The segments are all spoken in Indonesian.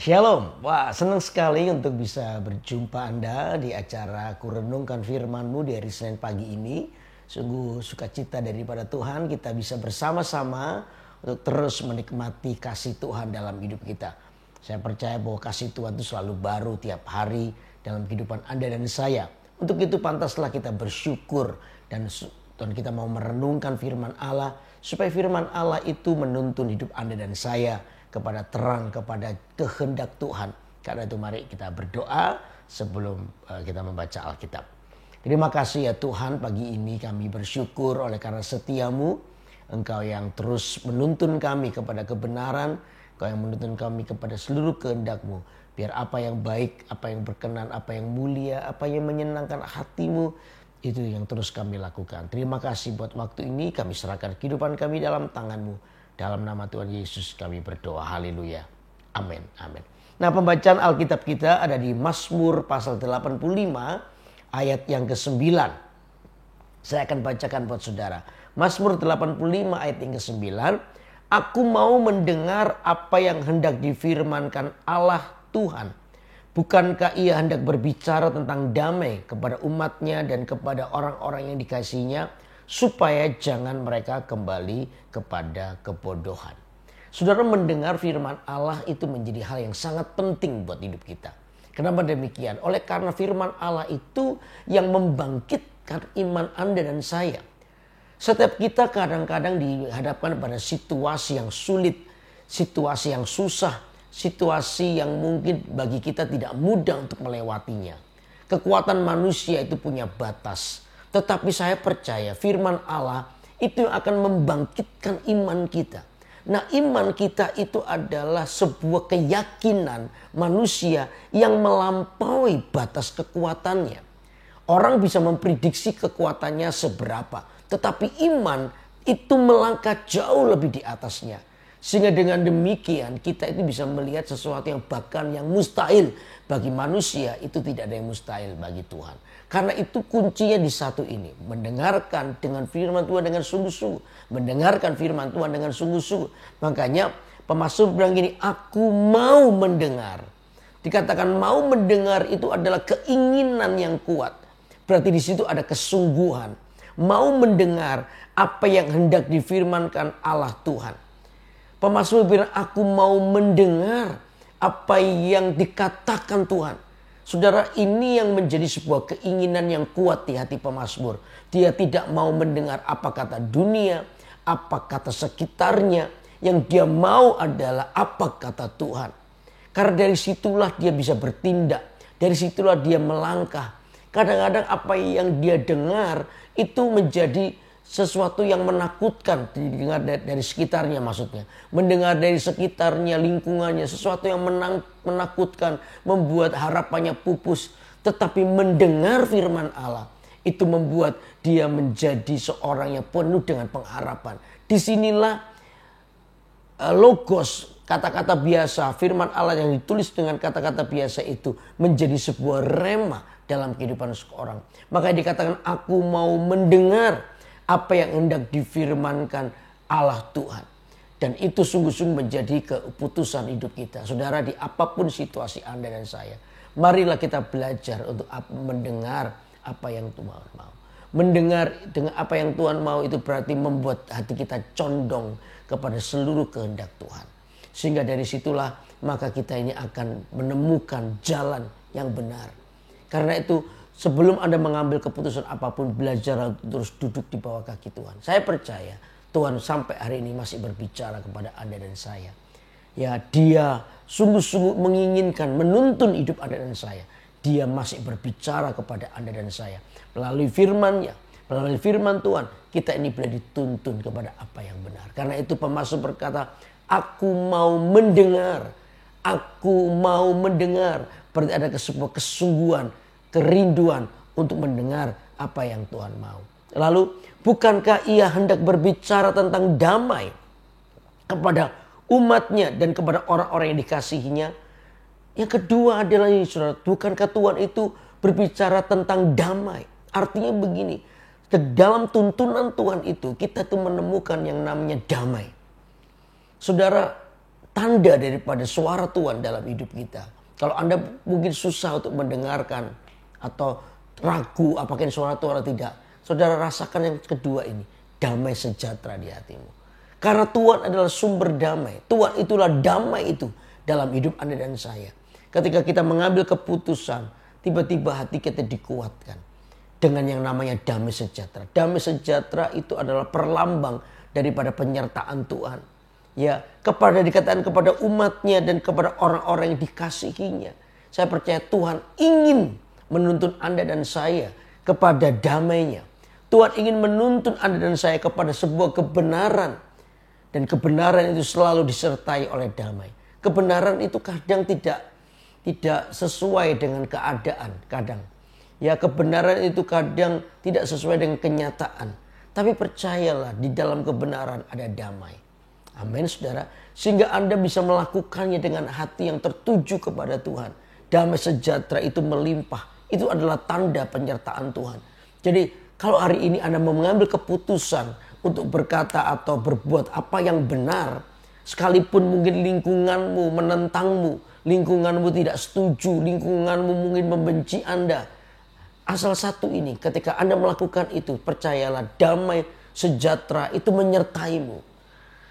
Shalom, wah senang sekali untuk bisa berjumpa Anda di acara Kurenungkan Firman-Mu di hari Senin pagi ini. Sungguh sukacita daripada Tuhan kita bisa bersama-sama untuk terus menikmati kasih Tuhan dalam hidup kita. Saya percaya bahwa kasih Tuhan itu selalu baru tiap hari dalam kehidupan Anda dan saya. Untuk itu pantaslah kita bersyukur dan kita mau merenungkan firman Allah supaya firman Allah itu menuntun hidup Anda dan saya kepada terang, kepada kehendak Tuhan. Karena itu mari kita berdoa sebelum kita membaca Alkitab. Terima kasih ya Tuhan, pagi ini kami bersyukur oleh karena setiamu. Engkau yang terus menuntun kami kepada kebenaran. Engkau yang menuntun kami kepada seluruh kehendak-Mu. Biar apa yang baik, apa yang berkenan, apa yang mulia, apa yang menyenangkan hati-Mu, itu yang terus kami lakukan. Terima kasih buat waktu ini, kami serahkan kehidupan kami dalam tangan-Mu. Dalam nama Tuhan Yesus kami berdoa. Haleluya. Amin. Amin. Nah, pembacaan Alkitab kita ada di Mazmur pasal 85 ayat yang ke-9. Saya akan bacakan buat saudara. Mazmur 85 ayat yang ke-9. Aku mau mendengar apa yang hendak difirmankan Allah Tuhan. Bukankah ia hendak berbicara tentang damai kepada umatnya dan kepada orang-orang yang dikasihinya, supaya jangan mereka kembali kepada kebodohan. Saudara, mendengar firman Allah itu menjadi hal yang sangat penting buat hidup kita. Kenapa demikian? Oleh karena firman Allah itu yang membangkitkan iman Anda dan saya. Setiap kita kadang-kadang dihadapkan pada situasi yang sulit, situasi yang susah, situasi yang mungkin bagi kita tidak mudah untuk melewatinya. Kekuatan manusia itu punya batas. Tetapi saya percaya firman Allah itu yang akan membangkitkan iman kita. Nah, iman kita itu adalah sebuah keyakinan manusia yang melampaui batas kekuatannya. Orang bisa memprediksi kekuatannya seberapa. Tetapi iman itu melangkah jauh lebih di atasnya. Sehingga dengan demikian kita itu bisa melihat sesuatu yang bahkan yang mustahil bagi manusia, itu tidak ada yang mustahil bagi Tuhan. Karena itu kuncinya di satu ini. Mendengarkan dengan firman Tuhan dengan sungguh-sungguh. Mendengarkan firman Tuhan dengan sungguh-sungguh. Makanya pemazmur bilang gini, aku mau mendengar. Dikatakan mau mendengar itu adalah keinginan yang kuat. Berarti di situ ada kesungguhan. Mau mendengar apa yang hendak difirmankan Allah Tuhan. Pemazmur bilang, aku mau mendengar apa yang dikatakan Tuhan. Saudara, ini yang menjadi sebuah keinginan yang kuat di hati pemazmur. Dia tidak mau mendengar apa kata dunia, apa kata sekitarnya. Yang dia mau adalah apa kata Tuhan. Karena dari situlah dia bisa bertindak. Dari situlah dia melangkah. Kadang-kadang apa yang dia dengar itu menjadi sesuatu yang menakutkan, didengar dari sekitarnya maksudnya. Mendengar dari sekitarnya, lingkungannya, sesuatu yang menakutkan, membuat harapannya pupus. Tetapi mendengar firman Allah, itu membuat dia menjadi seorang yang penuh dengan pengharapan. Disinilah logos, kata-kata biasa, firman Allah yang ditulis dengan kata-kata biasa itu menjadi sebuah rema dalam kehidupan seseorang. Makanya dikatakan, aku mau mendengar apa yang hendak difirmankan Allah Tuhan. Dan itu sungguh-sungguh menjadi keputusan hidup kita. Saudara, di apapun situasi Anda dan saya, marilah kita belajar untuk mendengar apa yang Tuhan mau. Mendengar dengan apa yang Tuhan mau itu berarti membuat hati kita condong kepada seluruh kehendak Tuhan. Sehingga dari situlah maka kita ini akan menemukan jalan yang benar. Karena itu sebelum Anda mengambil keputusan apapun, belajar terus duduk di bawah kaki Tuhan. Saya percaya Tuhan sampai hari ini masih berbicara kepada Anda dan saya. Ya, dia sungguh-sungguh menginginkan menuntun hidup Anda dan saya. Dia masih berbicara kepada Anda dan saya. Melalui firman-Nya, melalui firman Tuhan, kita ini boleh dituntun kepada apa yang benar. Karena itu pemazmur berkata, aku mau mendengar. Aku mau mendengar. Berarti ada sebuah kesungguhan, kerinduan untuk mendengar apa yang Tuhan mau. Lalu, bukankah ia hendak berbicara tentang damai kepada umatnya dan kepada orang-orang yang dikasihinya? Yang kedua adalah ini, saudara, bukankah Tuhan itu berbicara tentang damai? Artinya begini, dalam tuntunan Tuhan itu kita tuh menemukan yang namanya damai. Saudara, tanda daripada suara Tuhan dalam hidup kita. Kalau Anda mungkin susah untuk mendengarkan atau ragu apakah ini suara Tuhan atau tidak, saudara rasakan yang kedua ini, damai sejahtera di hatimu. Karena Tuhan adalah sumber damai. Tuhan itulah damai itu dalam hidup Anda dan saya. Ketika kita mengambil keputusan, tiba-tiba hati kita dikuatkan dengan yang namanya damai sejahtera. Damai sejahtera itu adalah perlambang daripada penyertaan Tuhan. Ya, dikatakan kepada umatnya dan kepada orang-orang yang dikasihinya. Saya percaya Tuhan ingin menuntun Anda dan saya kepada damainya. Tuhan ingin menuntun Anda dan saya kepada sebuah kebenaran. Dan kebenaran itu selalu disertai oleh damai. Kebenaran itu kadang tidak sesuai dengan keadaan. Kadang. Ya, kebenaran itu kadang tidak sesuai dengan kenyataan. Tapi percayalah, di dalam kebenaran ada damai. Amin, saudara. Sehingga Anda bisa melakukannya dengan hati yang tertuju kepada Tuhan. Damai sejahtera itu melimpah. Itu adalah tanda penyertaan Tuhan. Jadi kalau hari ini Anda mau mengambil keputusan untuk berkata atau berbuat apa yang benar, sekalipun mungkin lingkunganmu menentangmu, lingkunganmu tidak setuju, lingkunganmu mungkin membenci Anda. Asal satu ini, ketika Anda melakukan itu, percayalah damai sejahtera itu menyertaimu.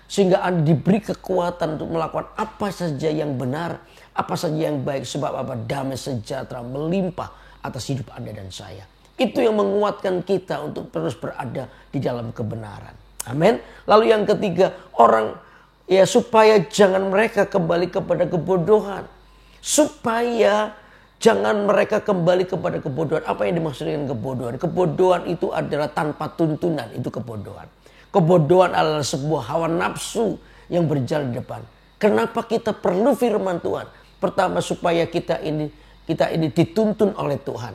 Sehingga Anda diberi kekuatan untuk melakukan apa saja yang benar, apa saja yang baik. Sebab apa? Damai sejahtera melimpah atas hidup Anda dan saya. Itu yang menguatkan kita untuk terus berada di dalam kebenaran. Amin. Lalu yang ketiga, supaya jangan mereka kembali kepada kebodohan. Supaya jangan mereka kembali kepada kebodohan. Apa yang dimaksud dengan kebodohan? Kebodohan itu adalah tanpa tuntunan. Itu kebodohan. Kebodohan adalah sebuah hawa nafsu yang berjalan di depan. Kenapa kita perlu firman Tuhan? Pertama, supaya kita ini dituntun oleh Tuhan.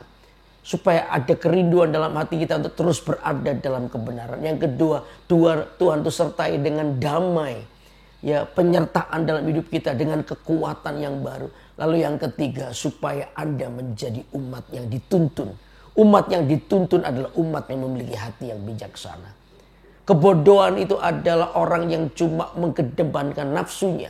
Supaya ada kerinduan dalam hati kita untuk terus berada dalam kebenaran. Yang kedua, Tuhan itu sertai dengan damai. Ya, penyertaan dalam hidup kita dengan kekuatan yang baru. Lalu yang ketiga, supaya Anda menjadi umat yang dituntun. Umat yang dituntun adalah umat yang memiliki hati yang bijaksana. Kebodohan itu adalah orang yang cuma mengedepankan nafsunya.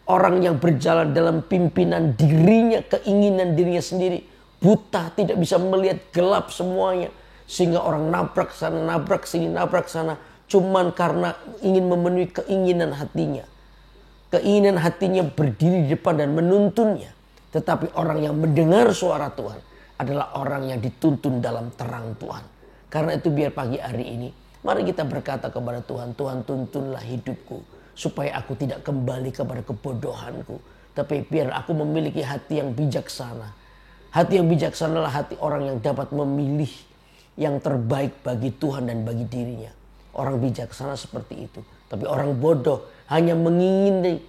Orang yang berjalan dalam pimpinan dirinya, keinginan dirinya sendiri. Buta, tidak bisa melihat, gelap semuanya. Sehingga orang nabrak sana, nabrak sini, nabrak sana. Cuman karena ingin memenuhi keinginan hatinya. Keinginan hatinya berdiri di depan dan menuntunnya. Tetapi orang yang mendengar suara Tuhan adalah orang yang dituntun dalam terang Tuhan. Karena itu biar pagi hari ini, mari kita berkata kepada Tuhan, Tuhan tuntunlah hidupku. Supaya aku tidak kembali kepada kebodohanku. Tapi biar aku memiliki hati yang bijaksana. Hati yang bijaksana adalah hati orang yang dapat memilih yang terbaik bagi Tuhan dan bagi dirinya. Orang bijaksana seperti itu. Tapi orang bodoh hanya menuruti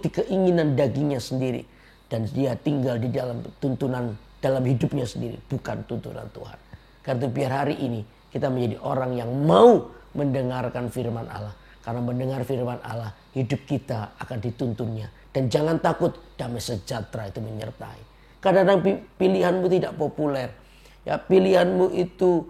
keinginan dagingnya sendiri. Dan dia tinggal di dalam tuntunan dalam hidupnya sendiri. Bukan tuntunan Tuhan. Karena itu biar hari ini kita menjadi orang yang mau mendengarkan firman Allah. Karena mendengar firman Allah, hidup kita akan dituntunnya. Dan jangan takut, damai sejahtera itu menyertai. Kadang-kadang pilihanmu tidak populer. Ya, pilihanmu itu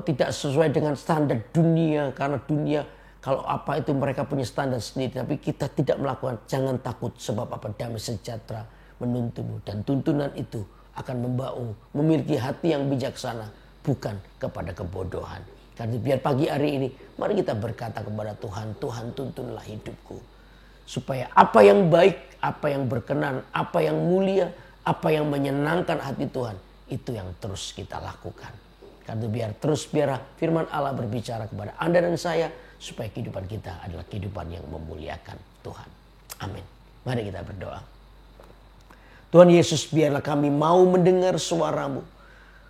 tidak sesuai dengan standar dunia. Karena dunia, kalau apa itu mereka punya standar sendiri. Tapi kita tidak melakukan, jangan takut. Sebab apa? Damai sejahtera menuntunmu. Dan tuntunan itu akan membawa memiliki hati yang bijaksana. Bukan kepada kebodohan. Karena biar pagi hari ini, mari kita berkata kepada Tuhan, Tuhan tuntunlah hidupku. Supaya apa yang baik, apa yang berkenan, apa yang mulia, apa yang menyenangkan hati Tuhan, itu yang terus kita lakukan. Karena biar firman Allah berbicara kepada Anda dan saya, supaya kehidupan kita adalah kehidupan yang memuliakan Tuhan. Amin. Mari kita berdoa. Tuhan Yesus, biarlah kami mau mendengar suara-Mu.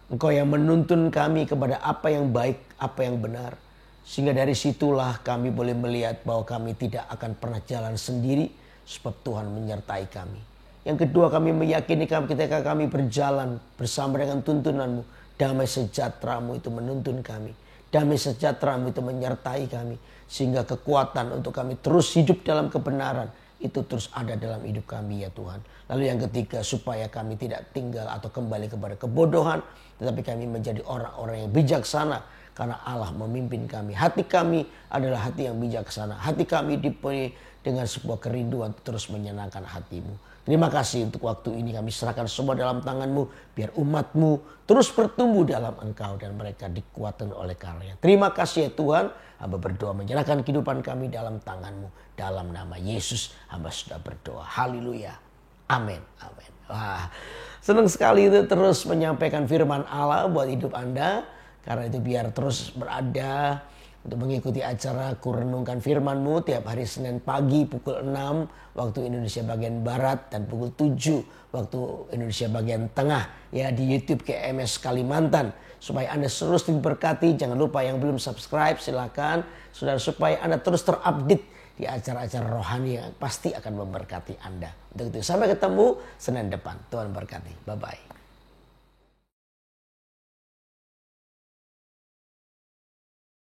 Engkau yang menuntun kami kepada apa yang baik, apa yang benar. Sehingga dari situlah kami boleh melihat bahwa kami tidak akan pernah jalan sendiri. Sebab Tuhan menyertai kami. Yang kedua, kami meyakini ketika kami berjalan bersama dengan tuntunan-Mu. Damai sejahtera-Mu itu menuntun kami. Damai sejahtera-Mu itu menyertai kami. Sehingga kekuatan untuk kami terus hidup dalam kebenaran. itu terus ada dalam hidup kami ya Tuhan. Lalu yang ketiga, supaya kami tidak tinggal atau kembali kepada kebodohan, tetapi kami menjadi orang-orang yang bijaksana karena Allah memimpin kami. Hati kami adalah hati yang bijaksana. Hati kami dipenuhi dengan sebuah kerinduan terus menyenangkan hatimu. Terima kasih untuk waktu ini, kami serahkan semua dalam tangan-Mu. Biar umat-Mu terus bertumbuh dalam Engkau dan mereka dikuatkan oleh karunia. Terima kasih ya Tuhan. Hamba berdoa menyerahkan kehidupan kami dalam tangan-Mu. Dalam nama Yesus hamba sudah berdoa. Haleluya. Amin. Amin. Wah, senang sekali itu terus menyampaikan firman Allah buat hidup Anda. Karena itu biar terus berada untuk mengikuti acara Kurenungkan Firman-Mu tiap hari Senin pagi pukul 6 waktu Indonesia bagian Barat dan pukul 7 waktu Indonesia bagian Tengah ya di YouTube KMS Kalimantan. Supaya Anda terus diberkati, jangan lupa yang belum subscribe silakan saudara, supaya Anda terus terupdate di acara-acara rohani yang pasti akan memberkati Anda. Untuk itu sampai ketemu Senin depan. Tuhan berkati. Bye bye.